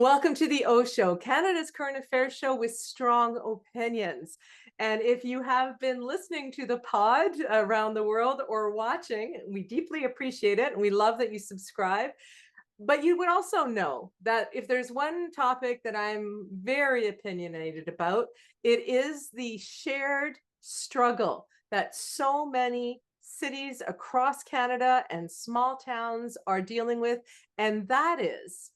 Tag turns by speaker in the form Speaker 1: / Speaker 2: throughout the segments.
Speaker 1: Welcome to the OShow, Canada's current affairs show with strong opinions. And if you have been listening to the pod around the world or watching, we deeply appreciate it. And we love that you subscribe. But you would also know that if there's one topic that I'm very opinionated about, it is the shared struggle that so many cities across Canada and small towns are dealing with. And that is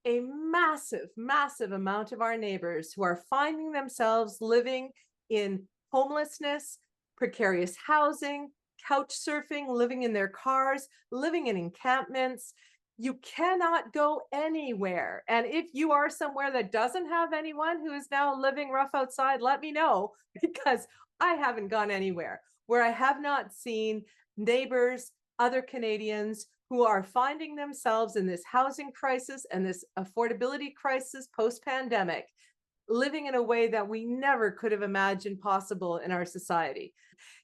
Speaker 1: a massive, massive amount of our neighbors who are finding themselves living in homelessness, precarious housing, couch surfing, living in their cars, living in encampments. You cannot go anywhere. And if you are somewhere that doesn't have anyone who is now living rough outside, let me know, because I haven't gone anywhere where I have not seen neighbors, other Canadians who are finding themselves in this housing crisis and this affordability crisis post-pandemic, living in a way that we never could have imagined possible in our society.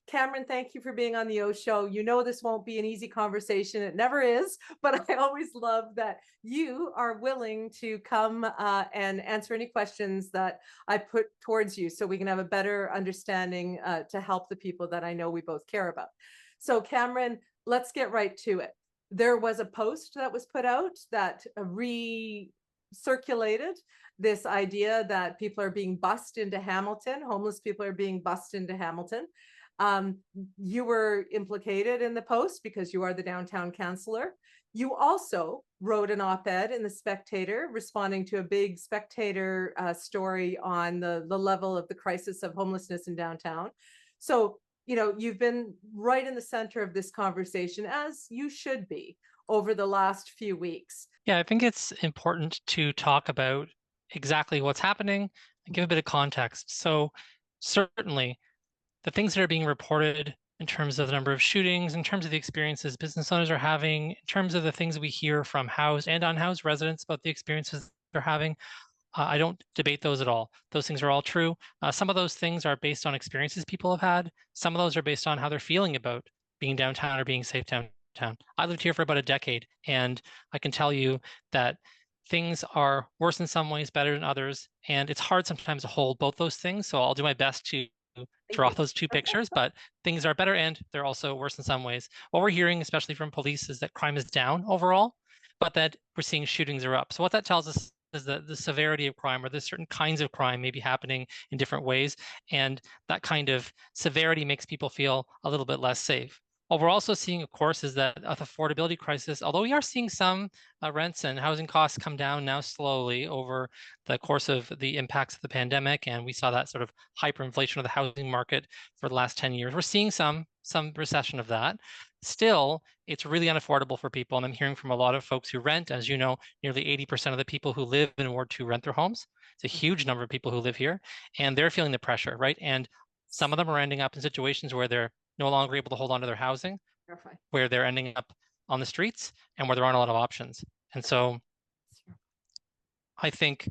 Speaker 1: Cameron, thank you for being on the O Show. You know this won't be an easy conversation. It never is, but I always love that you are willing to come and answer any questions that I put towards you so we can have a better understanding to help the people that I know we both care about. So Cameron, let's get right to it. There was a post that was put out that recirculated this idea that people are being bussed into Hamilton, homeless people are being bussed into Hamilton. You were implicated in the post because you are the downtown councillor. You also wrote an op-ed in the Spectator responding to a big Spectator story on the level of the crisis of homelessness in downtown. So you've been right in the center of this conversation, as you should be, over the last few weeks.
Speaker 2: Yeah, I think it's important to talk about exactly what's happening and give a bit of context. So certainly the things that are being reported in terms of the number of shootings, in terms of the experiences business owners are having, in terms of the things we hear from housed and unhoused residents about the experiences they're having, I don't debate those at all. Those things are all true. Some of those things are based on experiences people have had. Some of those are based on how they're feeling about being downtown or being safe downtown. I lived here for about a decade, and I can tell you that things are worse in some ways, better in others, and it's hard sometimes to hold both those things. So I'll do my best to draw those two pictures, but things are better and they're also worse in some ways. What we're hearing, especially from police, is that crime is down overall, but that we're seeing shootings are up. So what that tells us is that the severity of crime, or there's certain kinds of crime may be happening in different ways, and that kind of severity makes people feel a little bit less safe. What we're also seeing, of course, is that the affordability crisis, although we are seeing some rents and housing costs come down now slowly over the course of the impacts of the pandemic, and we saw that sort of hyperinflation of the housing market for the last 10 years. We're seeing some recession of that. Still, it's really unaffordable for people. And I'm hearing from a lot of folks who rent. As you know, nearly 80% of the people who live in Ward 2 rent their homes. It's a huge number of people who live here, and they're feeling the pressure, right? And some of them are ending up in situations where they're no longer able to hold on to their housing, where they're ending up on the streets, and where there aren't a lot of options. And so I think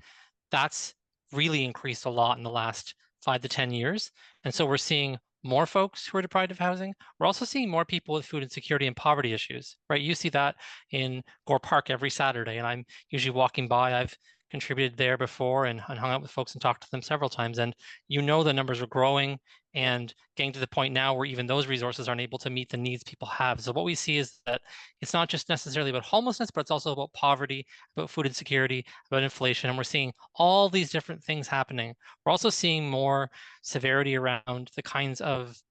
Speaker 2: that's really increased a lot in the last 5 to 10 years. And so we're seeing more folks who are deprived of housing. We're also seeing more people with food insecurity and poverty issues, right? You see that in Gore Park every Saturday, and I'm usually walking by. I've contributed there before and hung out with folks and talked to them several times. And the numbers are growing and getting to the point now where even those resources aren't able to meet the needs people have. So what we see is that it's not just necessarily about homelessness, but it's also about poverty, about food insecurity, about inflation. And we're seeing all these different things happening. We're also seeing more severity around the kinds of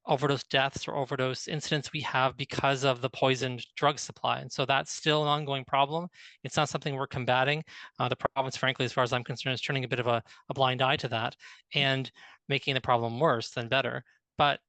Speaker 2: overdose deaths or overdose incidents we have because of the poisoned drug supply. And so that's still an ongoing problem. It's not something we're combating. The province, frankly, as far as I'm concerned, is turning a bit of a blind eye to that and making the problem worse than better. But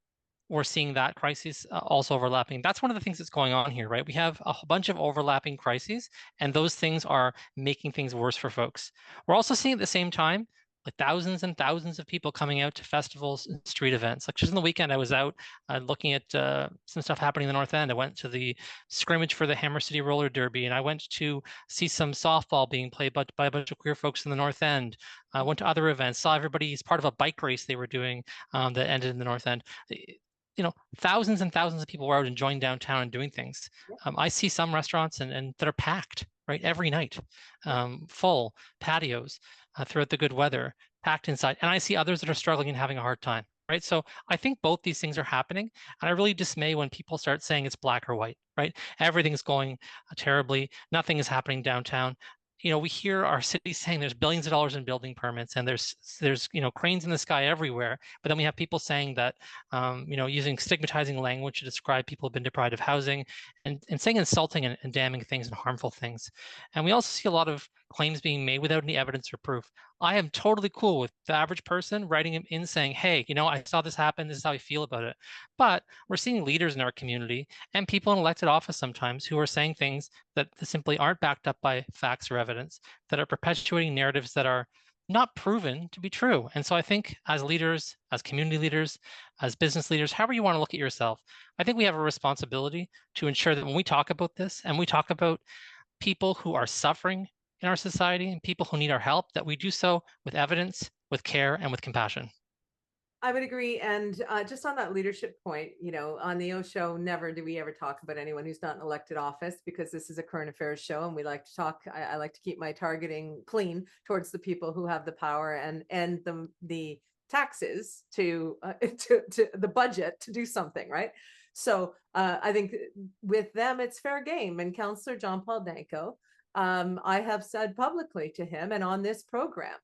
Speaker 2: we're seeing that crisis also overlapping. That's one of the things that's going on here, right? We have a bunch of overlapping crises, and those things are making things worse for folks. We're also seeing at the same time like thousands and thousands of people coming out to festivals and street events. Like just on the weekend, I was out looking at some stuff happening in the North End. I went to the scrimmage for the Hammer City Roller Derby, and I went to see some softball being played by a bunch of queer folks in the North End. I went to other events, saw everybody as part of a bike race they were doing that ended in the North End. Thousands and thousands of people were out enjoying downtown and doing things. I see some restaurants and that are packed, right? Every night, full patios throughout the good weather, packed inside. And I see others that are struggling and having a hard time, right? So I think both these things are happening. And I really dismay when people start saying it's black or white, right? Everything's going terribly. Nothing is happening downtown. We hear our city saying there's billions of dollars in building permits and there's cranes in the sky everywhere. But then we have people saying that, using stigmatizing language to describe people who've been deprived of housing and saying insulting and damning things and harmful things. And we also see a lot of claims being made without any evidence or proof. I am totally cool with the average person writing in saying, hey, I saw this happen. This is how I feel about it. But we're seeing leaders in our community and people in elected office sometimes who are saying things that simply aren't backed up by facts or evidence, that are perpetuating narratives that are not proven to be true. And so I think as leaders, as community leaders, as business leaders, however you want to look at yourself, I think we have a responsibility to ensure that when we talk about this and we talk about people who are suffering in our society and people who need our help, that we do so with evidence, with care, and with compassion.
Speaker 1: I would agree. And just on that leadership point, on the OShow, never do we ever talk about anyone who's not in elected office, because this is a current affairs show and we like to talk. I like to keep my targeting clean towards the people who have the power and the taxes to the budget to do something, right? So I think with them, it's fair game. And Councillor John Paul Danko, I have said publicly to him and on this program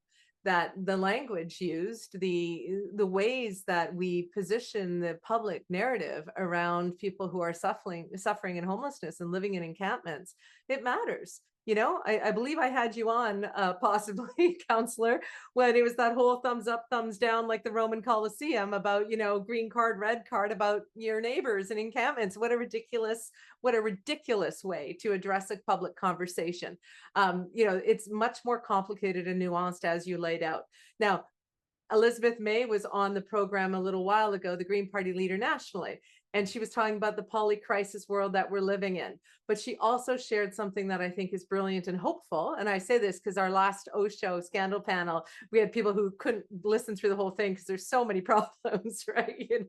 Speaker 1: that the language used, the ways that we position the public narrative around people who are suffering in homelessness and living in encampments, it matters. I believe I had you on possibly, Councillor, when it was that whole thumbs up, thumbs down, like the Roman Colosseum about, green card, red card about your neighbors and encampments. What a ridiculous way to address a public conversation. It's much more complicated and nuanced as you laid out. Now, Elizabeth May was on the program a little while ago, the Green Party leader nationally, and she was talking about the poly-crisis world that we're living in. But she also shared something that I think is brilliant and hopeful. And I say this because our last OShow scandal panel, we had people who couldn't listen through the whole thing because there's so many problems, right?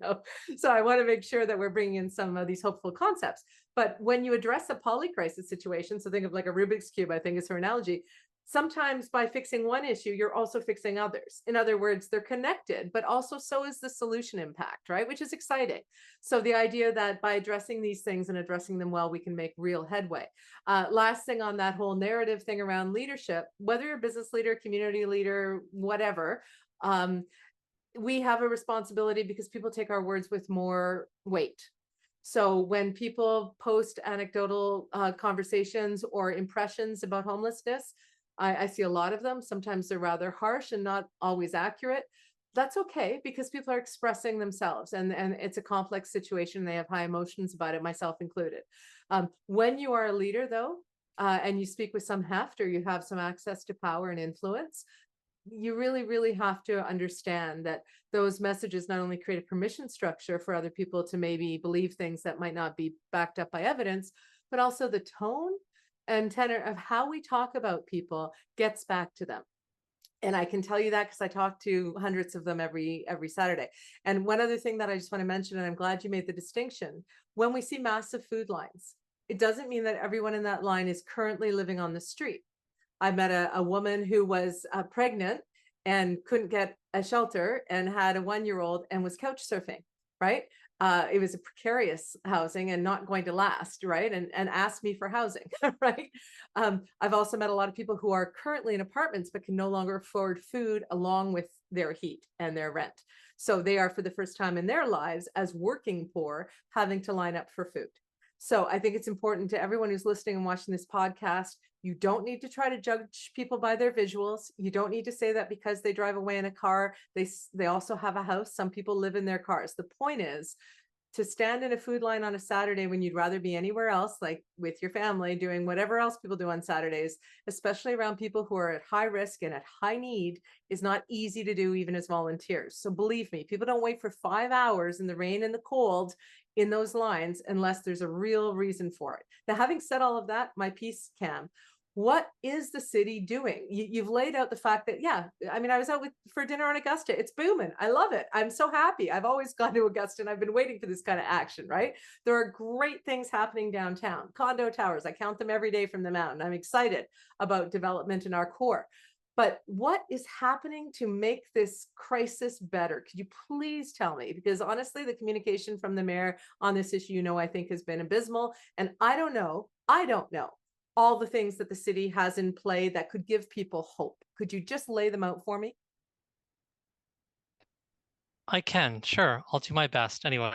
Speaker 1: So I want to make sure that we're bringing in some of these hopeful concepts. But when you address a poly-crisis situation, so think of like a Rubik's Cube, I think is her analogy, sometimes by fixing one issue, you're also fixing others. In other words, they're connected, but also so is the solution impact, right? Which is exciting. So the idea that by addressing these things and addressing them well, we can make real headway. Last thing on that whole narrative thing around leadership, whether you're a business leader, community leader, whatever, we have a responsibility because people take our words with more weight. So when people post anecdotal conversations or impressions about homelessness, I see a lot of them. Sometimes they're rather harsh and not always accurate. That's okay, because people are expressing themselves and it's a complex situation. They have high emotions about it, myself included. When you are a leader, though, and you speak with some heft or you have some access to power and influence, you really, really have to understand that those messages not only create a permission structure for other people to maybe believe things that might not be backed up by evidence, but also the tone and tenor of how we talk about people gets back to them. And I can tell you that because I talk to hundreds of them every Saturday. And one other thing that I just want to mention, and I'm glad you made the distinction, when we see massive food lines, it doesn't mean that everyone in that line is currently living on the street. I met a woman who was pregnant and couldn't get a shelter and had a 1-year-old and was couch surfing, right? It was a precarious housing and not going to last, right? And asked me for housing, right? I've also met a lot of people who are currently in apartments but can no longer afford food along with their heat and their rent. So they are, for the first time in their lives as working poor, having to line up for food. So I think it's important to everyone who's listening and watching this podcast, you don't need to try to judge people by their visuals. You don't need to say that because they drive away in a car, they also have a house. Some people live in their cars. The point is to stand in a food line on a Saturday when you'd rather be anywhere else, like with your family, doing whatever else people do on Saturdays, especially around people who are at high risk and at high need, is not easy to do even as volunteers. So believe me, people don't wait for 5 hours in the rain and the cold in those lines unless there's a real reason for it. Now, having said all of that, my piece, Cam, What is the city doing? You've laid out the fact that, yeah, I mean, I was out for dinner on Augusta. It's booming. I love it. I'm so happy. I've always gone to Augusta and I've been waiting for this kind of action, right? There are great things happening downtown. Condo towers, I count them every day from the mountain. I'm excited about development in our core. But what is happening to make this crisis better? Could you please tell me? Because honestly, the communication from the mayor on this issue, I think has been abysmal. And I don't know all the things that the city has in play that could give people hope. Could you just lay them out for me?
Speaker 2: I can, sure. I'll do my best. Anyway,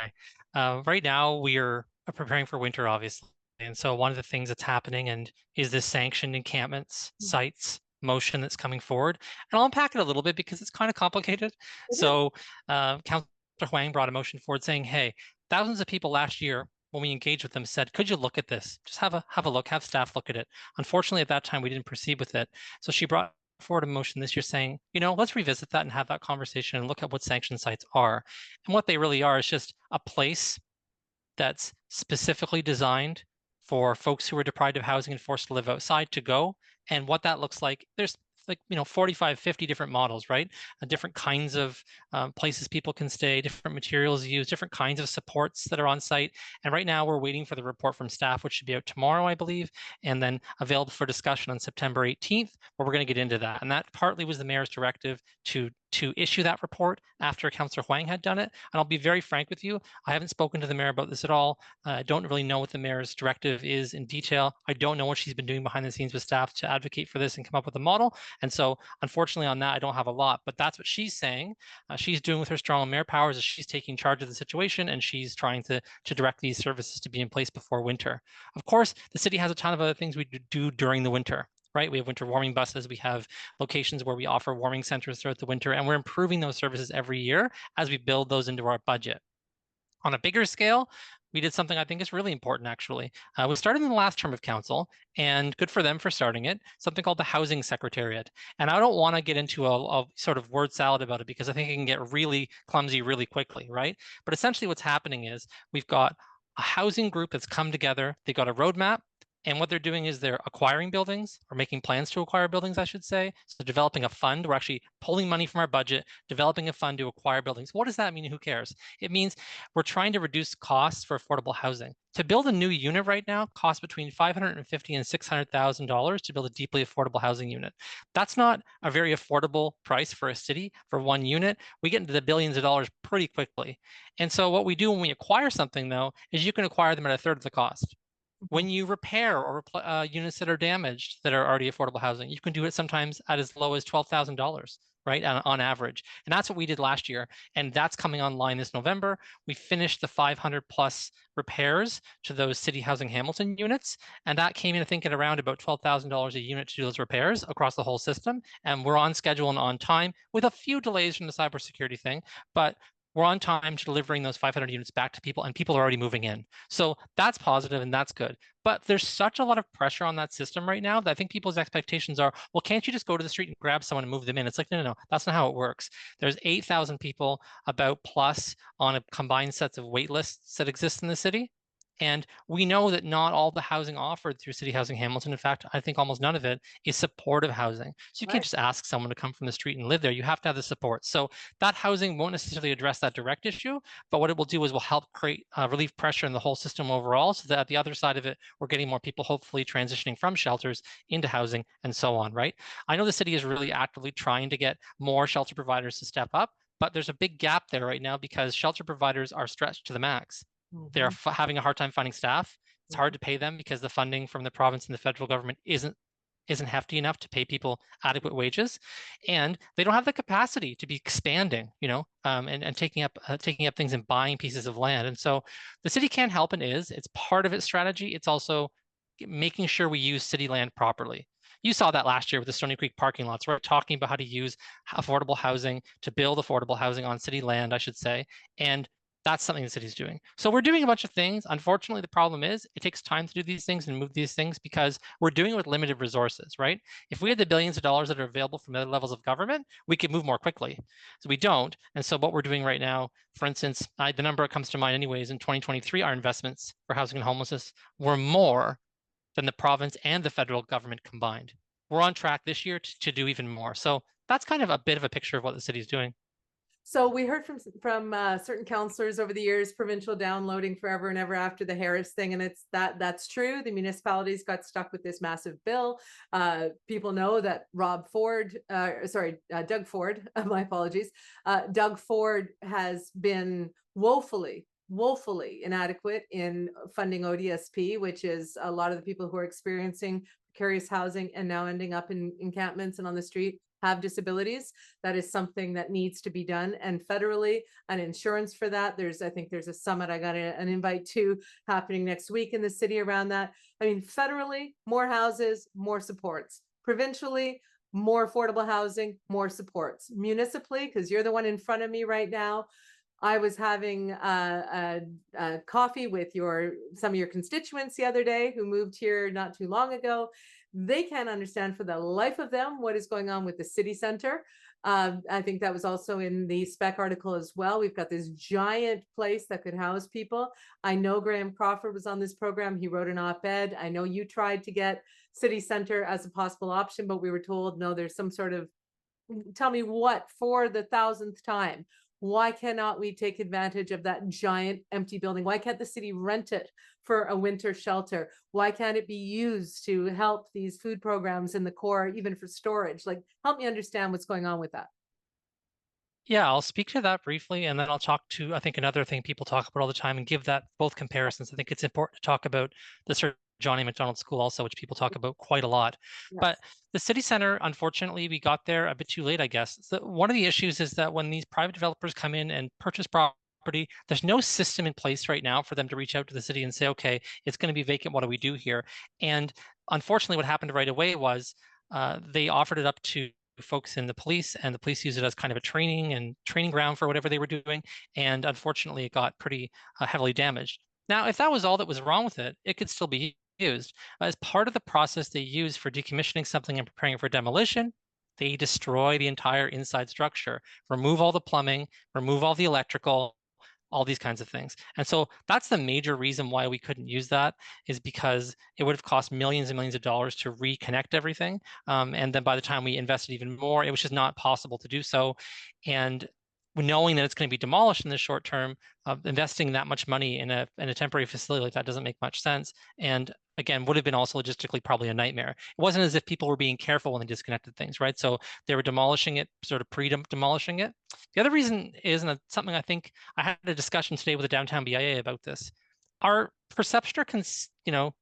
Speaker 2: right now we are preparing for winter, obviously. And so one of the things that's happening and is this sanctioned encampments, sites, motion that's coming forward. And I'll unpack it a little bit because it's kind of complicated. So Councillor Huang brought a motion forward saying, hey, thousands of people last year when we engaged with them said, could you look at this? Just have a look, have staff look at it. Unfortunately, at that time, we didn't proceed with it. So she brought forward a motion this year saying, let's revisit that and have that conversation and look at what sanction sites are. And what they really are is just a place that's specifically designed for folks who are deprived of housing and forced to live outside to go. And what that looks like, there's 45, 50 different models, right? Different kinds of places people can stay, different materials used, different kinds of supports that are on site. And right now we're waiting for the report from staff, which should be out tomorrow, I believe, and then available for discussion on September 18th, where we're going to get into that. And that partly was the mayor's directive to issue that report after Councillor Huang had done it. And I'll be very frank with you, I haven't spoken to the mayor about this at all. I don't really know what the mayor's directive is in detail. I don't know what she's been doing behind the scenes with staff to advocate for this and come up with a model. And so unfortunately on that, I don't have a lot, but that's what she's saying. She's doing with her strong mayor powers is she's taking charge of the situation and she's trying to direct these services to be in place before winter. Of course, the city has a ton of other things we do during the winter. Right? We have winter warming buses. We have locations where we offer warming centers throughout the winter, and we're improving those services every year as we build those into our budget. On a bigger scale, we did something I think is really important, actually. We started in the last term of council, and good for them for starting it, something called the Housing Secretariat. And I don't want to get into a sort of word salad about it because I think it can get really clumsy really quickly, right? But essentially what's happening is we've got a housing group that's come together. They got a roadmap. And what they're doing is they're acquiring buildings or making plans to acquire buildings, I should say. So developing a fund. We're actually pulling money from our budget, developing a fund to acquire buildings. What does that mean? Who cares? It means we're trying to reduce costs for affordable housing. To build a new unit right now costs between $550,000 and $600,000 to build a deeply affordable housing unit. That's not a very affordable price for a city for one unit. We get into the billions of dollars pretty quickly. And so what we do when we acquire something, though, is you can acquire them at a third of the cost. When you repair or units that are damaged that are already affordable housing, you can do it sometimes at as low as $12,000, right, on average. And that's what we did last year. And that's coming online this November. We finished the 500 plus repairs to those City Housing Hamilton units. And that came in, I think, at around about $12,000 a unit to do those repairs across the whole system. And we're on schedule and on time with a few delays from the cybersecurity thing. But we're on time to delivering those 500 units back to people, and people are already moving in. So that's positive and that's good. But there's such a lot of pressure on that system right now that I think people's expectations are, well, can't you just go to the street and grab someone and move them in? It's like, no, that's not how it works. There's 8,000 people about plus on a combined sets of wait lists that exist in the city. And we know that not all the housing offered through City Housing Hamilton, in fact, I think almost none of it is supportive housing. So you can't just ask someone to come from the street and live there. You have to have the support. So that housing won't necessarily address that direct issue, but what it will do is will help create relieve pressure in the whole system overall so that at the other side of it, we're getting more people hopefully transitioning from shelters into housing and so on, right? I know the city is really actively trying to get more shelter providers to step up, but there's a big gap there right now because shelter providers are stretched to the max. They're having a hard time finding staff. It's hard to pay them because the funding from the province and the federal government isn't hefty enough to pay people adequate wages, and they don't have the capacity to be expanding, and taking up things and buying pieces of land. And so the city can help and it's part of its strategy. It's also making sure we use city land properly. You saw that last year with the Stony Creek parking lots. We're talking about how to use affordable housing to build affordable housing on city land, I should say, and that's something the city's doing. So we're doing a bunch of things. Unfortunately, the problem is it takes time to do these things and move these things because we're doing it with limited resources, right? If we had the billions of dollars that are available from other levels of government, we could move more quickly. So we don't. And so what we're doing right now, for instance, the number that comes to mind anyways, in 2023, our investments for housing and homelessness were more than the province and the federal government combined. We're on track this year to do even more. So that's kind of a bit of a picture of what the city is doing.
Speaker 1: So we heard from certain councillors over the years, provincial downloading forever and ever after the Harris thing, and that's true. The municipalities got stuck with this massive bill. People know that Doug Ford, my apologies, Doug Ford has been woefully inadequate in funding ODSP, which is a lot of the people who are experiencing precarious housing and now ending up in encampments and on the street have disabilities. That is something that needs to be done. And federally, an insurance for that. I think there's a summit I got an invite to happening next week in the city around that. I mean, federally, more houses, more supports. Provincially, more affordable housing, more supports. Municipally, because you're the one in front of me right now, I was having a coffee with some of your constituents the other day who moved here not too long ago. They can't understand for the life of them what is going on with the city center. I think that was also in the spec article as well. We've got this giant place that could house people. I know Graham Crawford was on this program. He wrote an op-ed. I know you tried to get city center as a possible option, but we were told, no, there's some sort of, tell me what, for the 1000th time. Why cannot we take advantage of that giant empty building? Why can't the city rent it for a winter shelter? Why can't it be used to help these food programs in the core, even for storage? Like, help me understand what's going on with that.
Speaker 2: Yeah, I'll speak to that briefly, and then I'll talk to, I think, another thing people talk about all the time and give that both comparisons. I think it's important to talk about the Sir Johnny MacDonald School also, which people talk about quite a lot.
Speaker 1: Yes.
Speaker 2: But the city center, unfortunately, we got there a bit too late, I guess. So one of the issues is that when these private developers come in and purchase property, there's no system in place right now for them to reach out to the city and say, okay, it's going to be vacant. What do we do here? And unfortunately, what happened right away was they offered it up to folks in the police, and the police use it as kind of a training ground for whatever they were doing. And unfortunately, it got pretty heavily damaged. Now, if that was all that was wrong with it, it could still be used. As part of the process they use for decommissioning something and preparing for demolition, they destroy the entire inside structure, remove all the plumbing, remove all the electrical, all these kinds of things. And so that's the major reason why we couldn't use that, is because it would have cost millions and millions of dollars to reconnect everything. And then by the time we invested even more, it was just not possible to do so. And knowing that it's going to be demolished in the short term, investing that much money in a temporary facility like that doesn't make much sense. And again, would have been also logistically probably a nightmare. It wasn't as if people were being careful when they disconnected things, right? So they were demolishing it, sort of pre-demolishing it. The other reason is, and it's something I think I had a discussion today with the downtown BIA about this, our perception or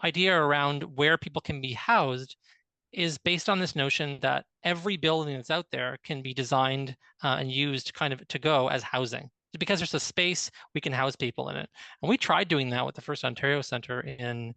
Speaker 2: idea around where people can be housed is based on this notion that every building that's out there can be designed and used kind of to go as housing. Because there's a space, we can house people in it. And we tried doing that with the First Ontario Centre in,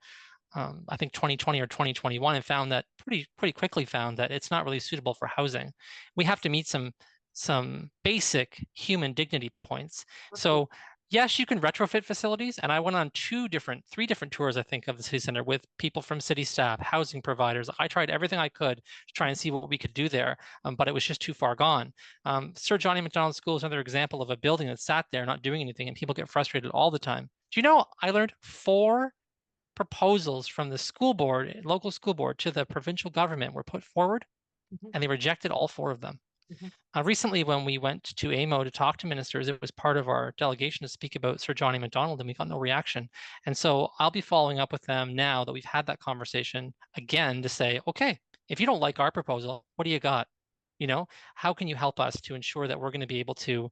Speaker 2: I think 2020 or 2021, and found that pretty quickly found that it's not really suitable for housing. We have to meet some basic human dignity points. So yes, you can retrofit facilities. And I went on three different tours, I think, of the city center with people from city staff, housing providers. I tried everything I could to try and see what we could do there, but it was just too far gone. Sir Johnny MacDonald School is another example of a building that sat there not doing anything, and people get frustrated all the time. Do you know, I learned 4 proposals from the school board, local school board, to the provincial government were put forward, and they rejected all 4 of them. Recently, when we went to AMO to talk to ministers, it was part of our delegation to speak about Sir Johnny MacDonald, and we got no reaction. And so I'll be following up with them now that we've had that conversation again to say, okay, if you don't like our proposal, what do you got? You know, how can you help us to ensure that we're going to be able to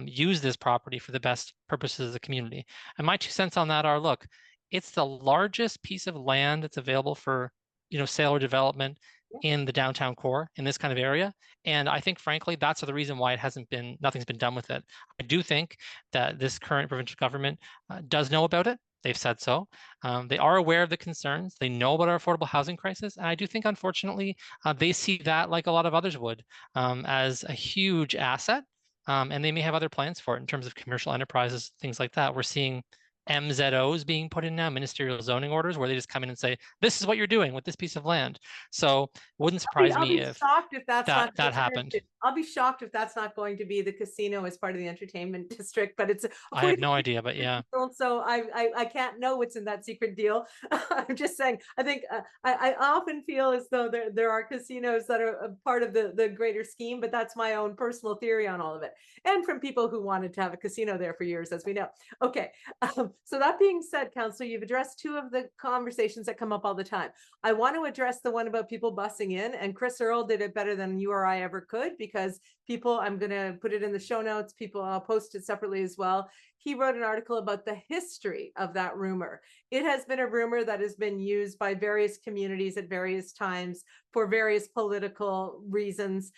Speaker 2: use this property for the best purposes of the community? And my 2 cents on that are, look, it's the largest piece of land that's available for, sale or development in the downtown core in this kind of area. And I think, frankly, that's the reason why nothing's been done with it. I do think that this current provincial government does know about it. They've said so. They are aware of the concerns. They know about our affordable housing crisis. And I do think, unfortunately, they see that, like a lot of others would, as a huge asset. And they may have other plans for it in terms of commercial enterprises, things like that. We're seeing MZOs being put in now, ministerial zoning orders, where they just come in and say, this is what you're doing with this piece of land. So it wouldn't surprise
Speaker 1: I'll
Speaker 2: me
Speaker 1: be
Speaker 2: if
Speaker 1: shocked if that's not
Speaker 2: that happened.
Speaker 1: I'll be shocked if that's not going to be the casino as part of the entertainment district, but it's
Speaker 2: I have
Speaker 1: according
Speaker 2: no idea, but yeah.
Speaker 1: so I can't know what's in that secret deal. I'm just saying, I think I often feel as though there are casinos that are a part of the greater scheme, but that's my own personal theory on all of it. And from people who wanted to have a casino there for years, as we know. Okay, so that being said, Councillor, you've addressed two of the conversations that come up all the time. I want to address the one about people bussing in, and Chris Earl did it better than you or I ever could, because people, I'm going to put it in the show notes, people, I'll post it separately as well. He wrote an article about the history of that rumor. It has been a rumor that has been used by various communities at various times for various political reasons.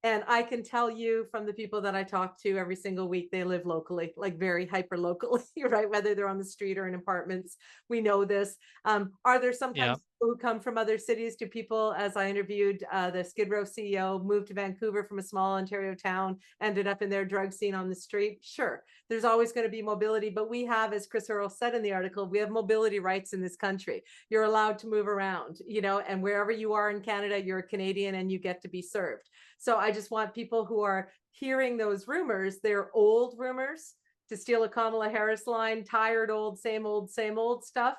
Speaker 1: And I can tell you from the people that I talk to every single week, they live locally, like very hyper locally, right? Whether they're on the street or in apartments, we know this. Are there sometimes people who come from other cities? Do people, as I interviewed the Skid Row CEO, moved to Vancouver from a small Ontario town, ended up in their drug scene on the street? Sure, there's always going to be mobility, but we have, as Chris Earl said in the article, we have mobility rights in this country. You're allowed to move around, you know, and wherever you are in Canada, you're a Canadian and you get to be served. So I just want people who are hearing those rumors, they're old rumors, to steal a Kamala Harris line, tired old, same old stuff.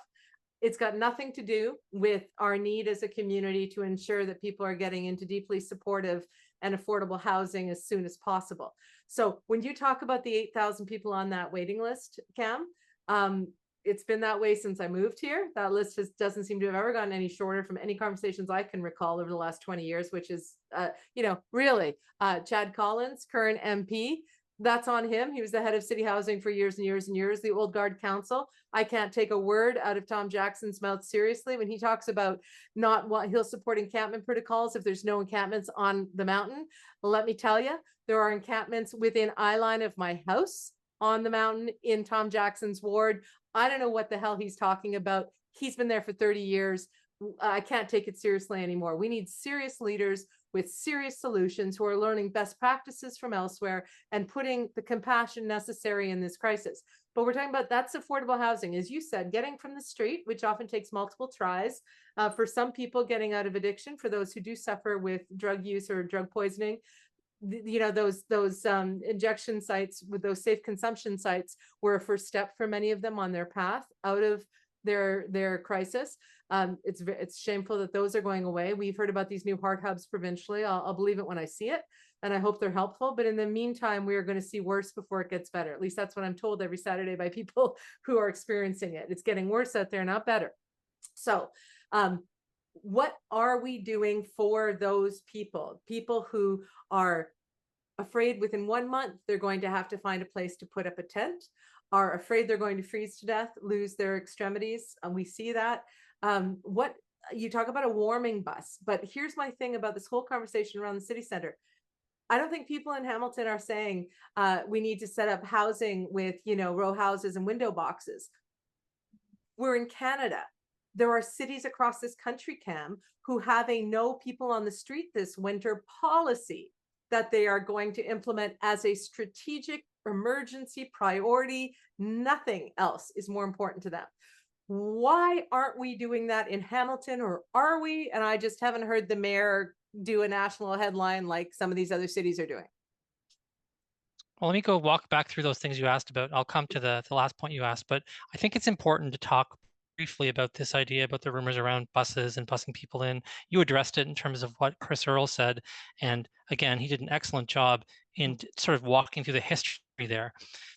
Speaker 1: It's got nothing to do with our need as a community to ensure that people are getting into deeply supportive and affordable housing as soon as possible. So when you talk about the 8,000 people on that waiting list, Cam, it's been that way since I moved here. That list doesn't seem to have ever gotten any shorter from any conversations I can recall over the last 20 years, which is, really, Chad Collins, current MP, that's on him. He was the head of city housing for years and years and years. The Old Guard Council. I can't take a word out of Tom Jackson's mouth seriously when he talks about not what he'll support encampment protocols if there's no encampments on the mountain. Let me tell you, there are encampments within eye line of my house on the mountain in Tom Jackson's ward. I don't know what the hell he's talking about. He's been there for 30 years. I can't take it seriously anymore. We need serious leaders with serious solutions who are learning best practices from elsewhere and putting the compassion necessary in this crisis. But we're talking about that's affordable housing, as you said, getting from the street, which often takes multiple tries. For some people, getting out of addiction, for those who do suffer with drug use or drug poisoning, those injection sites with those safe consumption sites were a first step for many of them on their path out of their crisis. It's shameful that those are going away. We've heard about these new heart hubs provincially. I'll believe it when I see it, and I hope they're helpful. But in the meantime, we are going to see worse before it gets better. At least that's what I'm told every Saturday by people who are experiencing it. It's getting worse out there, not better. So what are we doing for those people who are afraid within 1 month they're going to have to find a place to put up a tent, are afraid they're going to freeze to death, lose their extremities, and we see that. What you talk about a warming bus, but here's my thing about this whole conversation around the city center. I don't think people in Hamilton are saying we need to set up housing with row houses and window boxes. We're in Canada. There are cities across this country, Cam, who have a no people on the street this winter policy that they are going to implement as a strategic emergency priority. Nothing else is more important to them. Why aren't we doing that in Hamilton, or are we? And I just haven't heard the mayor do a national headline like some of these other cities are doing.
Speaker 2: Well, let me go walk back through those things you asked about. I'll come to the last point you asked, but I think it's important to talk briefly about this idea about the rumors around buses and busing people in. You addressed it in terms of what Chris Earl said. And again, he did an excellent job in sort of walking through the history there.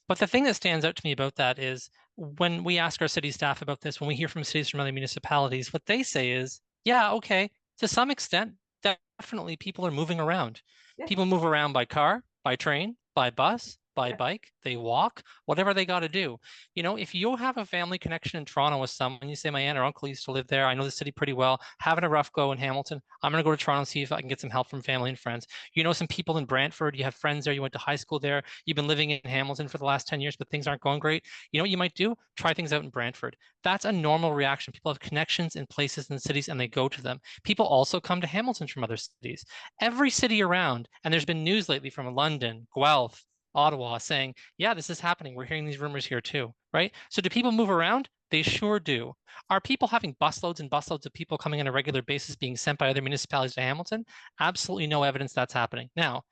Speaker 2: But the thing that stands out to me about that is when we ask our city staff about this, when we hear from cities from other municipalities, what they say is, yeah, okay, to some extent, definitely people are moving around. Yeah. People move around by car, by train, by bus, by bike, they walk, whatever they got to do. If you have a family connection in Toronto with someone, you say, my aunt or uncle used to live there, I know the city pretty well, having a rough go in Hamilton, I'm going to go to Toronto and see if I can get some help from family and friends. Some people in Brantford, you have friends there, you went to high school there, you've been living in Hamilton for the last 10 years, but things aren't going great. You know what you might do? Try things out in Brantford. That's a normal reaction. People have connections in places and cities and they go to them. People also come to Hamilton from other cities. Every city around, and there's been news lately from London, Guelph, Ottawa saying, yeah, this is happening. We're hearing these rumors here too, right? So do people move around? They sure do. Are people having busloads and busloads of people coming on a regular basis being sent by other municipalities to Hamilton? Absolutely no evidence that's happening. Now,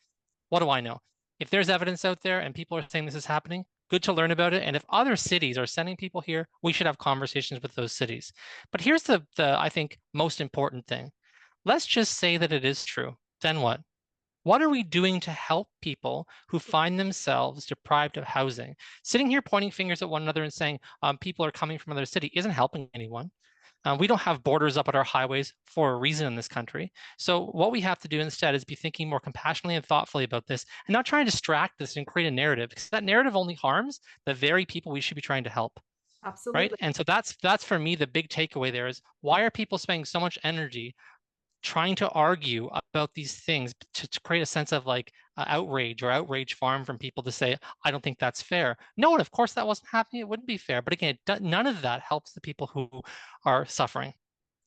Speaker 2: what do I know? If there's evidence out there and people are saying this is happening, good to learn about it. And if other cities are sending people here, we should have conversations with those cities. But here's the I think, most important thing. Let's just say that it is true. Then what? What are we doing to help people who find themselves deprived of housing? Sitting here pointing fingers at one another and saying people are coming from another city isn't helping anyone. We don't have borders up at our highways for a reason in this country. So what we have to do instead is be thinking more compassionately and thoughtfully about this and not trying to distract this and create a narrative, because that narrative only harms the very people we should be trying to help. Right.
Speaker 1: Absolutely.
Speaker 2: And so that's for me the big takeaway there is, why are people spending so much energy trying to argue about these things to create a sense of like outrage or outrage farm from people to say, I don't think that's fair. No, and of course that wasn't happening. It wouldn't be fair. But again, none of that helps the people who are suffering.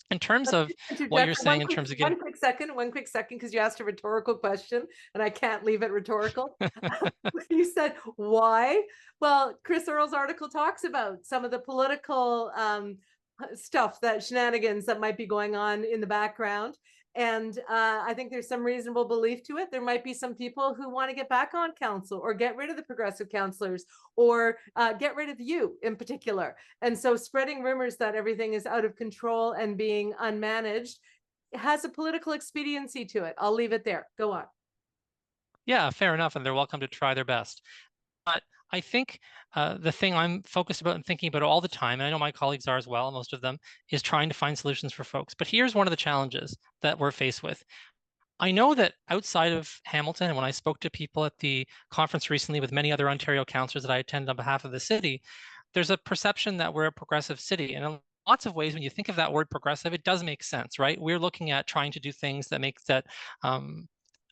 Speaker 2: In terms
Speaker 1: Let
Speaker 2: of
Speaker 1: me
Speaker 2: what
Speaker 1: interject
Speaker 2: you're
Speaker 1: for
Speaker 2: saying in terms of getting,
Speaker 1: one quick second, because you asked a rhetorical question and I can't leave it rhetorical. You said, why? Well, Chris Earle's article talks about some of the political stuff, that shenanigans that might be going on in the background. And I think there's some reasonable belief to it. There might be some people who want to get back on council or get rid of the progressive councillors or get rid of you in particular. And so spreading rumors that everything is out of control and being unmanaged has a political expediency to it. I'll leave it there. Go on.
Speaker 2: yeah, fair enough. And they're welcome to try their best. But I think the thing I'm focused about and thinking about all the time, and I know my colleagues are as well, most of them, is trying to find solutions for folks. But here's one of the challenges that we're faced with. I know that outside of Hamilton, and when I spoke to people at the conference recently with many other Ontario councillors that I attended on behalf of the city, there's a perception that we're a progressive city. And in lots of ways, when you think of that word progressive, it does make sense, right? We're looking at trying to do things that um,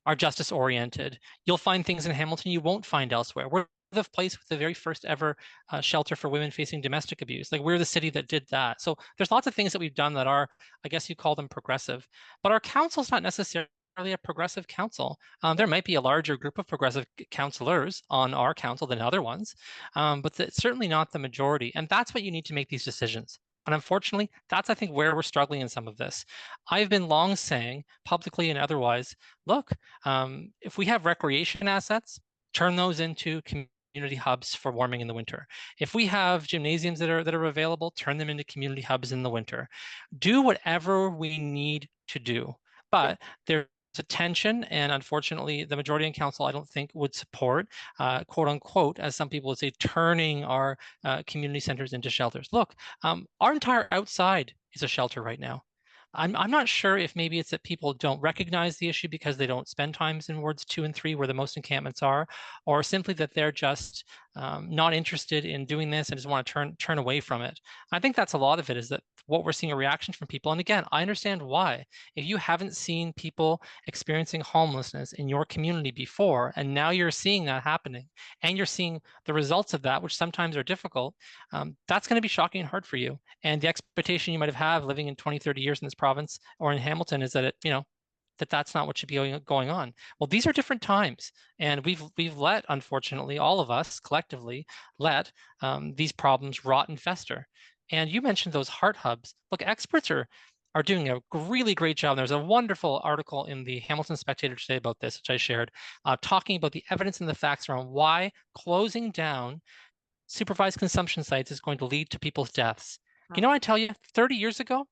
Speaker 2: are justice oriented. You'll find things in Hamilton you won't find elsewhere. We're the place with the very first ever shelter for women facing domestic abuse. Like, we're the city that did that. So there's lots of things that we've done that are, I guess you call them progressive, but our council's not necessarily a progressive council. There might be a larger group of progressive councillors on our council than other ones, but it's certainly not the majority. And that's what you need to make these decisions. And unfortunately, that's, I think, where we're struggling in some of this. I've been long saying, publicly and otherwise, look, if we have recreation assets, turn those into community hubs for warming in the winter. If we have gymnasiums that are available, turn them into community hubs in the winter. Do whatever we need to do. But there's a tension, and unfortunately, the majority in council, I don't think, would support, quote unquote, as some people would say, turning our community centers into shelters. Look, our entire outside is a shelter right now. I'm not sure if maybe it's that people don't recognize the issue because they don't spend times in wards 2 and 3 where the most encampments are, or simply that they're just not interested in doing this and just want to turn away from it. I think that's a lot of it, is that what we're seeing a reaction from people. And again, I understand why. If you haven't seen people experiencing homelessness in your community before, and now you're seeing that happening, and you're seeing the results of that, which sometimes are difficult, that's going to be shocking and hard for you. And the expectation you might have living in 20, 30 years in this province or in Hamilton is that that's not what should be going on. Well, these are different times, and we've let, unfortunately, all of us collectively let these problems rot and fester. And you mentioned those heart hubs. Look, experts are doing a really great job. There's a wonderful article in the Hamilton Spectator today about this, which I shared, talking about the evidence and the facts around why closing down supervised consumption sites is going to lead to people's deaths. You know, I tell you, 30 years ago,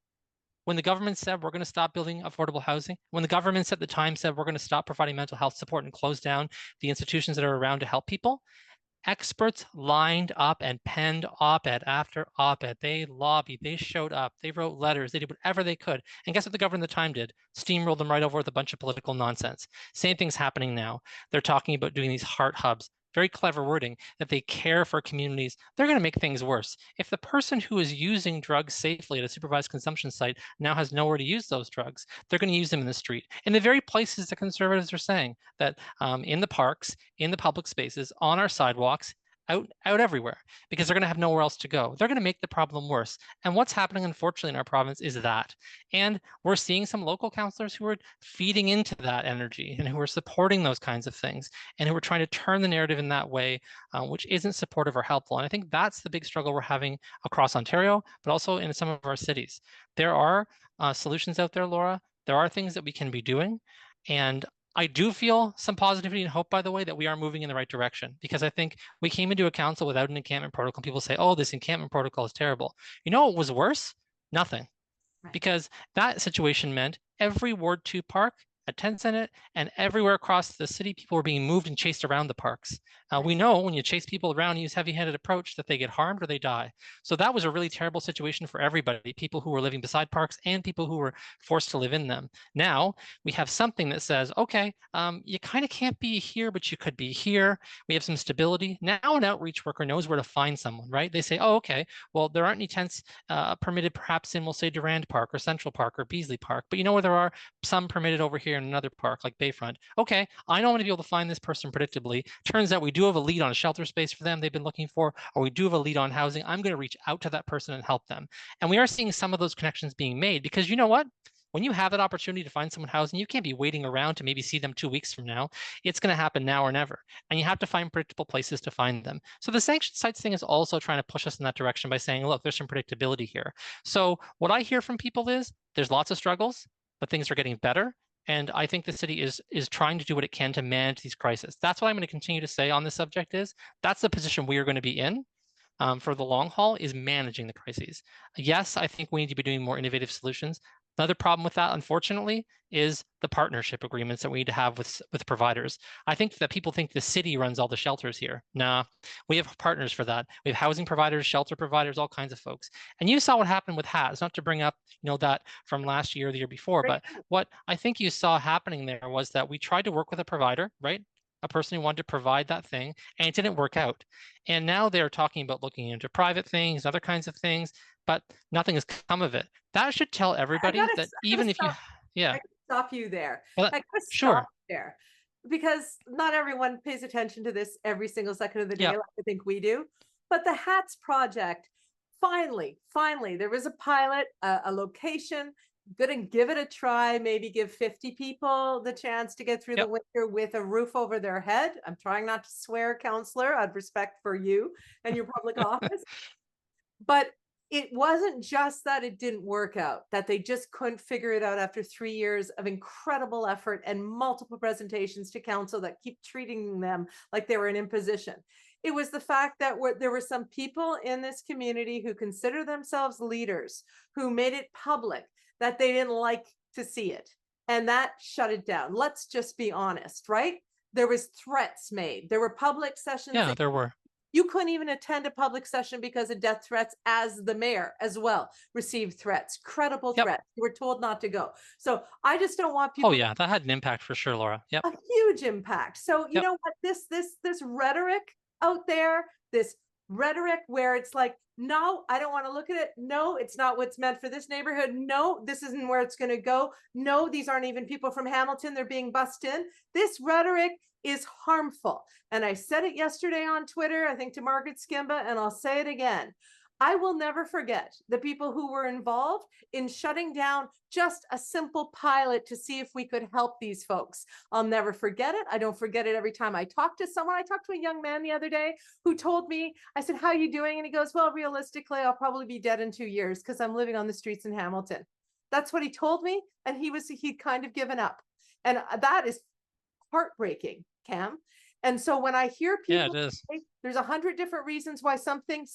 Speaker 2: when the government said we're going to stop building affordable housing, when the governments at the time said we're going to stop providing mental health support and close down the institutions that are around to help people, experts lined up and penned op-ed after op-ed. They lobbied, they showed up, they wrote letters, they did whatever they could. And guess what the government at the time did? Steamrolled them right over with a bunch of political nonsense. Same thing's happening now. They're talking about doing these heart hubs. Very clever wording, that they care for communities. They're going to make things worse. If the person who is using drugs safely at a supervised consumption site now has nowhere to use those drugs, they're going to use them in the street. In the very places the conservatives are saying that in the parks, in the public spaces, on our sidewalks, out everywhere because they're going to have nowhere else to go. They're going to make the problem worse. And what's happening, unfortunately, in our province is that. And we're seeing some local councillors who are feeding into that energy and who are supporting those kinds of things and who are trying to turn the narrative in that way, which isn't supportive or helpful. And I think that's the big struggle we're having across Ontario, but also in some of our cities. There are solutions out there, Laura. There are things that we can be doing. And I do feel some positivity and hope, by the way, that we are moving in the right direction, because I think we came into a council without an encampment protocol. People say, oh, this encampment protocol is terrible. You know what was worse? Nothing.
Speaker 1: Right.
Speaker 2: Because that situation meant every Ward 2 park at 10 Senate and everywhere across the city, people were being moved and chased around the parks. We know when you chase people around and use heavy-handed approach that they get harmed or they die. So that was a really terrible situation for everybody, people who were living beside parks and people who were forced to live in them. Now we have something that says, okay, you kind of can't be here, but you could be here. We have some stability. Now an outreach worker knows where to find someone, right? They say, oh, okay, well, there aren't any tents permitted perhaps in, we'll say, Durand Park or Central Park or Beasley Park, but you know where there are some permitted over here in another park like Bayfront. Okay, I know I'm going to be able to find this person predictably. Turns out we do have a lead on a shelter space for them they've been looking for, or we do have a lead on housing. I'm going to reach out to that person and help them. And we are seeing some of those connections being made, because you know what? When you have that opportunity to find someone housing, you can't be waiting around to maybe see them 2 weeks from now. It's going to happen now or never. And you have to find predictable places to find them. So the sanctioned sites thing is also trying to push us in that direction by saying, look, there's some predictability here. So what I hear from people is there's lots of struggles, but things are getting better. And I think the city is trying to do what it can to manage these crises. That's what I'm going to continue to say on this subject is that's the position we are going to be in for the long haul, is managing the crises. Yes, I think we need to be doing more innovative solutions. Another problem with that, unfortunately, is the partnership agreements that we need to have with providers. I think that people think the city runs all the shelters here. Nah, we have partners for that. We have housing providers, shelter providers, all kinds of folks. And you saw what happened with HAT. It's not to bring up, that from last year or the year before, but what I think you saw happening there was that we tried to work with a provider, right? A person who wanted to provide that thing, and it didn't work out. And now they're talking about looking into private things, other kinds of things, but nothing has come of it. That should tell everybody that even if you, yeah.
Speaker 1: I gotta stop you there.
Speaker 2: Well,
Speaker 1: I gotta
Speaker 2: sure.
Speaker 1: stop there, because not everyone pays attention to this every single second of the day, like I think we do. But the HATS project, finally, there was a pilot, a location. Gonna give it a try, maybe give 50 people the chance to get through the winter with a roof over their head. I'm trying not to swear, Councillor, out of respect for you and your public office. But it wasn't just that it didn't work out, that they just couldn't figure it out after 3 years of incredible effort and multiple presentations to council that keep treating them like they were an imposition. It was the fact that there were some people in this community who consider themselves leaders, who made it public that they didn't like to see it. And that shut it down. Let's just be honest, right? There was threats made. There were public sessions.
Speaker 2: Yeah, there were.
Speaker 1: You couldn't even attend a public session because of death threats, as the mayor as well received threats, credible threats. You were told not to go. So I just don't want people.
Speaker 2: Oh yeah, that had an impact for sure, Laura. Yep.
Speaker 1: A huge impact. So you know what, this rhetoric out there, this rhetoric where it's like, no, I don't want to look at it. No, it's not what's meant for this neighborhood. No, this isn't where it's going to go. No, these aren't even people from Hamilton. They're being bussed in. This rhetoric is harmful. And I said it yesterday on Twitter, I think to Margaret Skimba, and I'll say it again. I will never forget the people who were involved in shutting down just a simple pilot to see if we could help these folks. I'll never forget it. I don't forget it every time I talk to someone. I talked to a young man the other day who told me, I said, how are you doing? And he goes, well, realistically, I'll probably be dead in 2 years because I'm living on the streets in Hamilton. That's what he told me. And he'd kind of given up. And that is heartbreaking, Cam. And so when I hear people say there's 100 different reasons why something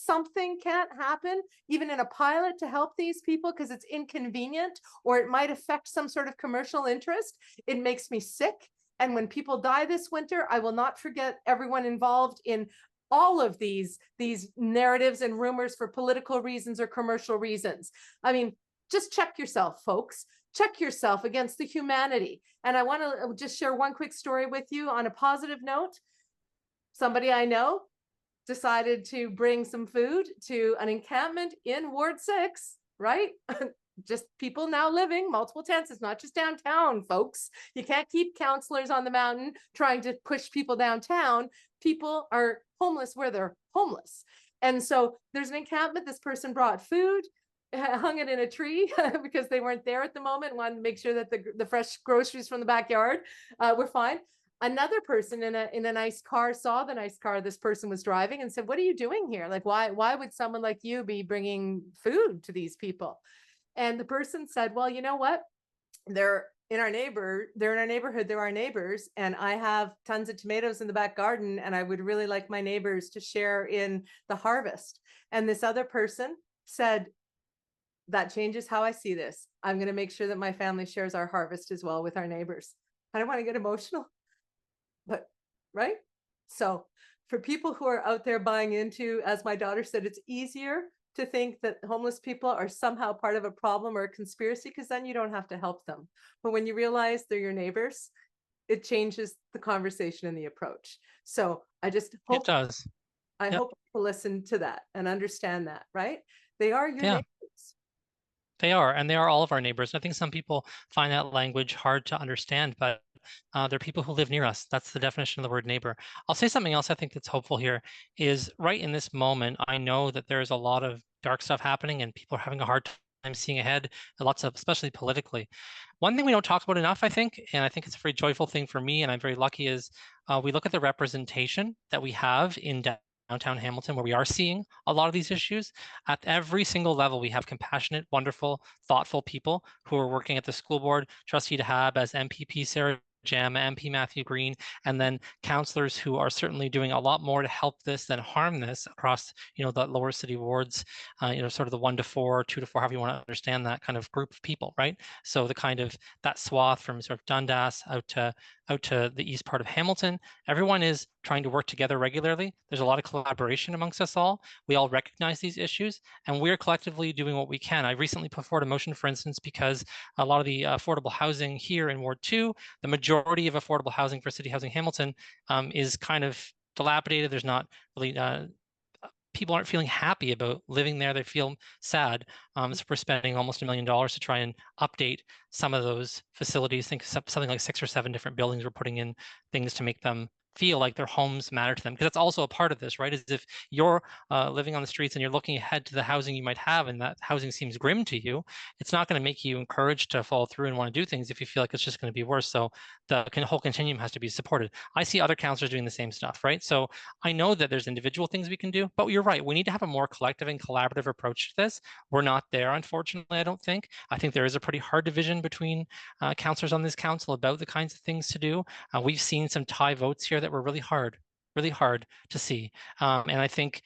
Speaker 1: can't happen, even in a pilot, to help these people because it's inconvenient or it might affect some sort of commercial interest, it makes me sick. And when people die this winter, I will not forget everyone involved in all of these narratives and rumors for political reasons or commercial reasons. I mean, just check yourself, folks. Check yourself against the humanity. And I want to just share one quick story with you on a positive note. Somebody I know decided to bring some food to an encampment in Ward 6, right? just people now living multiple tents. It's not just downtown, folks. You can't keep counselors on the mountain trying to push people downtown. People are homeless where they're homeless. And so there's an encampment. This person brought food, hung it in a tree because they weren't there at the moment, wanted to make sure that the fresh groceries from the backyard were fine. Another person in a nice car saw the nice car this person was driving and said, "What are you doing here? Like, why would someone like you be bringing food to these people?" And the person said, "Well, you know what? They're in our neighborhood, they're our neighbors, and I have tons of tomatoes in the back garden, and I would really like my neighbors to share in the harvest." And this other person said, "That changes how I see this. I'm going to make sure that my family shares our harvest as well with our neighbors." I don't want to get emotional, but right? So for people who are out there buying into, as my daughter said, it's easier to think that homeless people are somehow part of a problem or a conspiracy, because then you don't have to help them. But when you realize they're your neighbors, it changes the conversation and the approach. So I just
Speaker 2: It
Speaker 1: hope,
Speaker 2: does.
Speaker 1: I
Speaker 2: Yep.
Speaker 1: hope people listen to that and understand that, right? They are your
Speaker 2: Yeah.
Speaker 1: neighbors.
Speaker 2: They are, and they are all of our neighbors. I think some people find that language hard to understand, but they're people who live near us. That's the definition of the word neighbor. I'll say something else I think that's hopeful here is right in this moment, I know that there's a lot of dark stuff happening and people are having a hard time seeing ahead, lots of, especially politically. One thing we don't talk about enough, I think, and I think it's a very joyful thing for me, and I'm very lucky, is we look at the representation that we have in downtown Hamilton, where we are seeing a lot of these issues. At every single level, we have compassionate, wonderful, thoughtful people who are working at the school board, Trustee DeHaab as MPP Sarah Jam, MP Matthew Green, and then counselors who are certainly doing a lot more to help this than harm this across, the lower city wards, sort of the 1 to 4, 2 to 4, however you want to understand that kind of group of people, right? So the kind of that swath from sort of Dundas out to the east part of Hamilton, everyone is trying to work together regularly. There's a lot of collaboration amongst us all. We all recognize these issues, and we're collectively doing what we can. I recently put forward a motion, for instance, because a lot of the affordable housing here in Ward 2, the majority of affordable housing for City Housing Hamilton is kind of dilapidated. There's not really people aren't feeling happy about living there. They feel sad. So we're spending almost $1 million to try and update some of those facilities. I think something like 6 or 7 different buildings we're putting in things to make them feel like their homes matter to them, because that's also a part of this, right? Is if you're living on the streets and you're looking ahead to the housing you might have, and that housing seems grim to you, it's not going to make you encouraged to follow through and want to do things if you feel like it's just going to be worse. So the whole continuum has to be supported. I see other counselors doing the same stuff, right? So I know that there's individual things we can do, but you're right. We need to have a more collective and collaborative approach to this. We're not there, unfortunately, I don't think. I think there is a pretty hard division between counselors on this council about the kinds of things to do. We've seen some tie votes here that were really hard to see. And I think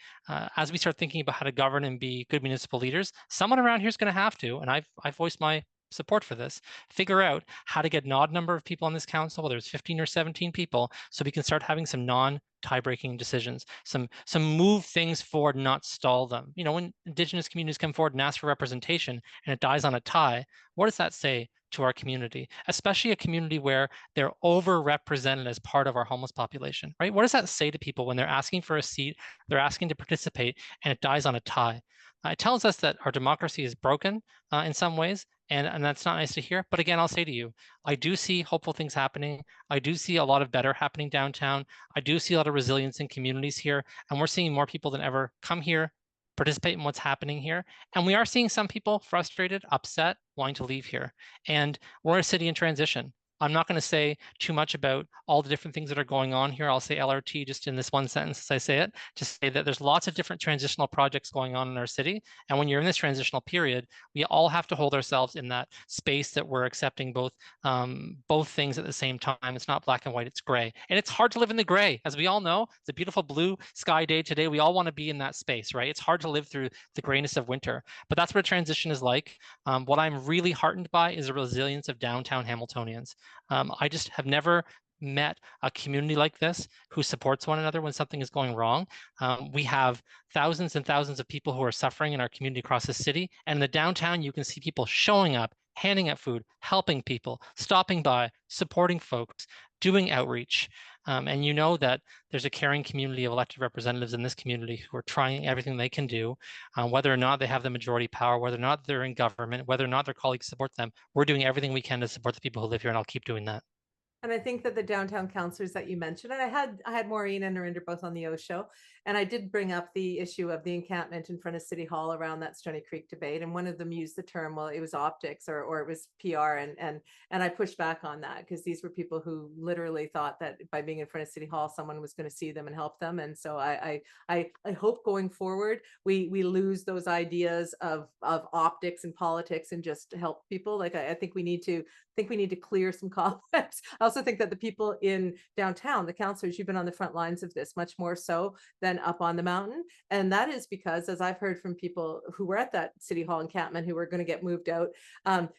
Speaker 2: as we start thinking about how to govern and be good municipal leaders, someone around here is going to have to, and I've voiced my support for this, figure out how to get an odd number of people on this council, whether it's 15 or 17 people, so we can start having some non-tie-breaking decisions, some move things forward, not stall them. When Indigenous communities come forward and ask for representation and it dies on a tie, what does that say to our community, especially a community where they're overrepresented as part of our homeless population, right? What does that say to people when they're asking for a seat, they're asking to participate, and it dies on a tie? It tells us that our democracy is broken in some ways, and that's not nice to hear. But again, I'll say to you, I do see hopeful things happening. I do see a lot of better happening downtown. I do see a lot of resilience in communities here, and we're seeing more people than ever come here, participate in what's happening here. And we are seeing some people frustrated, upset, wanting to leave here. And we're a city in transition. I'm not going to say too much about all the different things that are going on here. I'll say LRT just in this one sentence as I say it, just say that there's lots of different transitional projects going on in our city. And when you're in this transitional period, we all have to hold ourselves in that space that we're accepting both things at the same time. It's not black and white, it's gray. And it's hard to live in the gray. As we all know, it's a beautiful blue sky day today. We all want to be in that space, right? It's hard to live through the grayness of winter, but that's what a transition is like. What I'm really heartened by is the resilience of downtown Hamiltonians. I just have never met a community like this who supports one another when something is going wrong. We have thousands and thousands of people who are suffering in our community across the city. And in the downtown, you can see people showing up, handing out food, helping people, stopping by, supporting folks, doing outreach. And you know that there's a caring community of elected representatives in this community who are trying everything they can do, whether or not they have the majority power, whether or not they're in government, whether or not their colleagues support them. We're doing everything we can to support the people who live here, and I'll keep doing that.
Speaker 1: And I think that the downtown councillors that you mentioned, and I had Maureen and Narinder both on the OShow, and I did bring up the issue of the encampment in front of City Hall around that Stony Creek debate, and one of them used the term, well, it was optics or it was PR, and I pushed back on that because these were people who literally thought that by being in front of City Hall, someone was going to see them and help them, and so I hope going forward we lose those ideas of optics and politics and just help people. Like I think we need to clear some cobwebs. I also think that the people in downtown, the councillors, you've been on the front lines of this much more so than up on the mountain. And that is because, as I've heard from people who were at that City Hall encampment who were going to get moved out,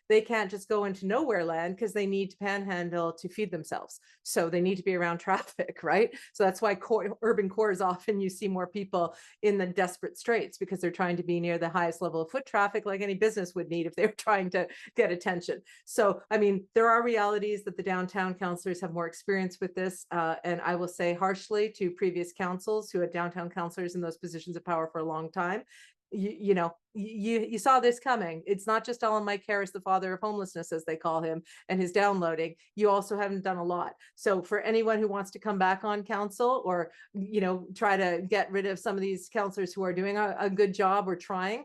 Speaker 1: they can't just go into nowhere land because they need to panhandle to feed themselves. So they need to be around traffic, right? So that's why urban cores often you see more people in the desperate straits because they're trying to be near the highest level of foot traffic like any business would need if they were trying to get attention. So, I mean, there are realities that the downtown councillors have more experience with this. And I will say harshly to previous councils who had downtown councillors in those positions of power for a long time, you saw this coming. It's not just Alan Mike Harris, the father of homelessness, as they call him, and his downloading. You also haven't done a lot. So for anyone who wants to come back on council or, try to get rid of some of these councillors who are doing a good job or trying,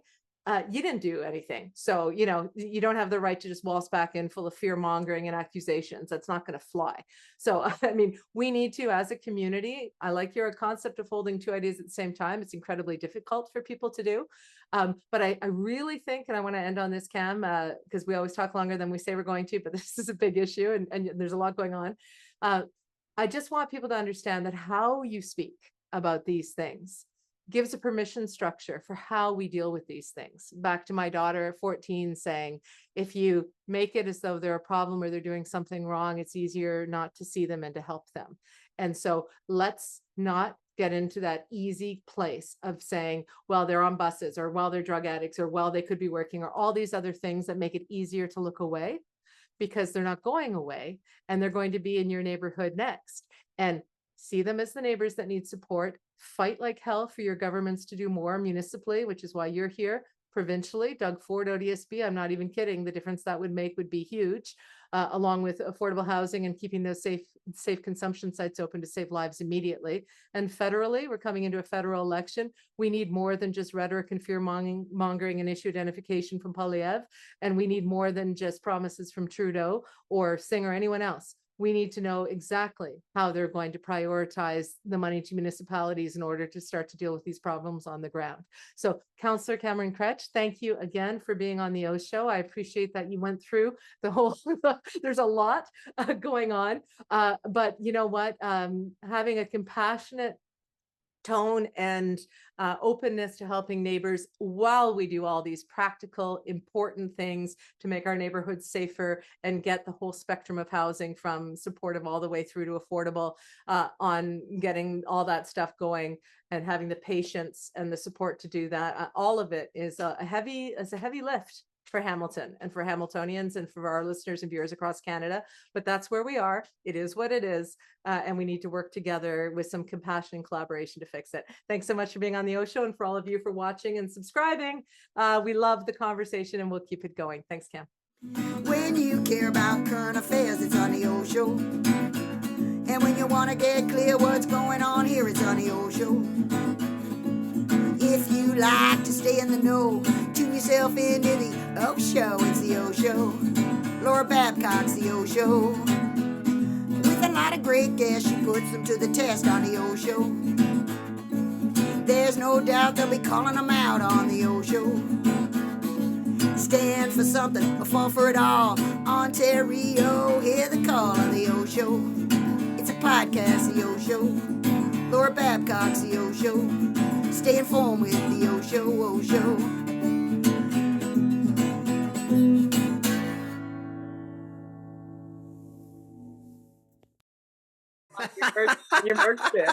Speaker 1: you didn't do anything. So, you don't have the right to just waltz back in full of fear mongering and accusations. That's not going to fly. So, I mean, we need to, as a community, I like your concept of holding two ideas at the same time. It's incredibly difficult for people to do. But I really think, and I want to end on this, Cam, because we always talk longer than we say we're going to, but this is a big issue and there's a lot going on. I just want people to understand that how you speak about these things gives a permission structure for how we deal with these things. Back to my daughter at 14 saying, if you make it as though they're a problem or they're doing something wrong, it's easier not to see them and to help them. And so let's not get into that easy place of saying, well, they're on buses, or well, they're drug addicts, or well, they could be working, or all these other things that make it easier to look away, because they're not going away and they're going to be in your neighborhood next. And see them as the neighbors that need support. Fight like hell for your governments to do more municipally, which is why you're here. Provincially, Doug Ford, ODSP, I'm not even kidding. The difference that would make would be huge, along with affordable housing and keeping those safe consumption sites open to save lives immediately. And federally, we're coming into a federal election. We need more than just rhetoric and fear mongering and issue identification from Poilievre. And we need more than just promises from Trudeau or Singh or anyone else. We need to know exactly how they're going to prioritize the money to municipalities in order to start to deal with these problems on the ground. So Councillor Cameron Kroetsch, thank you again for being on the OShow. I appreciate that you went through the whole, there's a lot going on, but you know what, having a compassionate tone and openness to helping neighbors while we do all these practical, important things to make our neighborhoods safer and get the whole spectrum of housing from supportive all the way through to affordable, on getting all that stuff going and having the patience and the support to do that. All of it is a heavy lift for Hamilton and for Hamiltonians and for our listeners and viewers across Canada. But that's where we are. It is what it is. And we need to work together with some compassion and collaboration to fix it. Thanks so much for being on the OShow and for all of you for watching and subscribing. We love the conversation and we'll keep it going. Thanks, Cam.
Speaker 3: When you care about current affairs, it's on the OShow. And when you want to get clear what's going on here, it's on the OShow. If you like to stay in the know, tune yourself into the OShow. It's the OShow. Laura Babcock's the OShow. With a lot of great guests, she puts them to the test on the OShow. There's no doubt they'll be calling them out on the OShow. Stand for something or fall for it all. Ontario, hear the call on the OShow. It's a podcast, the OShow. Laura Babcock's the OShow. Stay informed with the OShow, OShow.
Speaker 1: Your merch bid.